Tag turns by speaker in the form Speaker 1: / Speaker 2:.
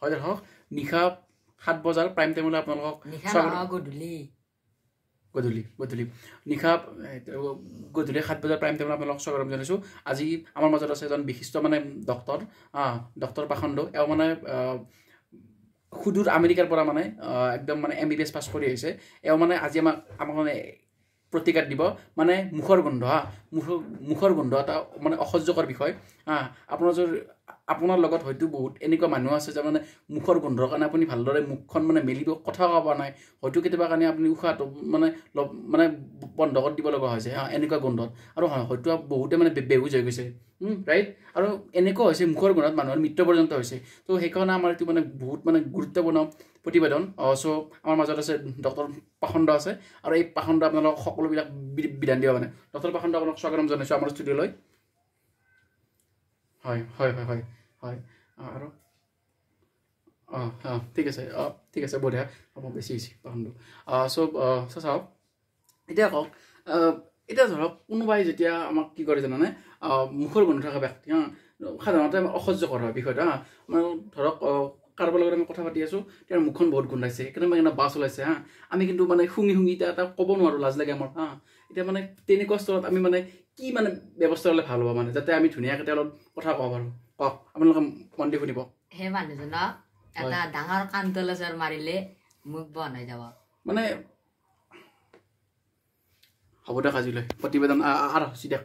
Speaker 1: হয় দৰ্শক নিশা 7 বজাৰ প্ৰাইম টাইমলৈ আপোনালোকক গধূলি নিশা গধূলি 7 বজাৰ প্ৰাইম টাইমত আপোনালোকক স্বাগতম জনাইছোঁ আজি আমাৰ মাজত আছে এজন বিশিষ্ট মানে ডক্টৰ পাখণ্ড এওঁ মানে সুদূৰ আমেৰিকাৰ পৰা মানে একদম মানে MBBS পাছ কৰি আহিছে এওঁ মানে আজি আমাক মানে প্ৰতিকাত দিব মানে মুখৰ গোন্ধ মুখৰ গোন্ধ এটা মানে অসহ্যকৰ বিষয় আপোনাৰ লগত হয়তো বহুত এনেকুৱা মানুহ আছে যে মানে মুখৰ গোন্ধৰ কাৰণে আপুনি ভালদৰে মুখখন মানে মেলিব কথা ক'ব নাই হয়তো কেতিয়াবা কাৰণে আপুনি উশাহটো মানে বন্ধ কৰি দিব লগা হৈছে এনেকুৱা গোন্ধত আৰু হয়তো বহুতে মানে বেহুজ হৈ গৈছে ৰাইট আৰু এনেকুৱা হৈছে মুখৰ গোন্ধত মানুহৰ মৃত্যু পৰ্যন্ত হৈছে তো সেইকাৰণে আমাৰ এইটো মানে বহুত মানে গুৰুত্বপূৰ্ণ প্ৰতিবেদন চ' আমাৰ মাজত আছে ডক্টৰ পাখণ্ড আছে আৰু এই পাখণ্ড আপোনালোকক সকলোবিলাক বিধান দিব মানে ডক্টৰ পাখণ্ড আপোনাক স্বাগতম জনাইছোঁ আমাৰ ষ্টুডিঅ'লৈ হয় আৰু ঠিক আছে বঢ়িয়া হ'ব বেছি হৈছে পাখণ্ড চ' চাওক এতিয়া কওক এতিয়া ধৰক কোনোবাই যেতিয়া আমাক কি কৰে জানানে মুখৰ গোন্ধ থকা ব্যক্তি সাধাৰণতে অসহ্যকৰ হয় বিষয়টো মানে ধৰক কাৰোবাৰ লগত আমি কথা পাতি আছোঁ তেওঁৰ মুখখন বহুত গোন্ধাইছে সেইকাৰণে বাছ ওলাইছে আমি কিন্তু মানে শুঙি এতিয়া এটা ক'ব নোৱাৰোঁ লাজ লাগে আমাৰ এতিয়া মানে তেনেকুৱা স্তৰত আমি মানে কি মানে ব্যৱস্থা ল'লে ভাল হ'ব মানে যাতে আমি ধুনীয়াকৈ তেওঁলোক কথা ক'ব পাৰোঁ কওক আপোনালোকে মন দি শুনিব
Speaker 2: সেই মানুহজনক এটা ডাঙৰ কান্দোলজৰ মাৰিলে মুখ বন্ধ হৈ যাব মানে
Speaker 1: হ'ব দিয়ক আজিলৈ প্ৰতিবেদন আৰম্ভ দিয়ক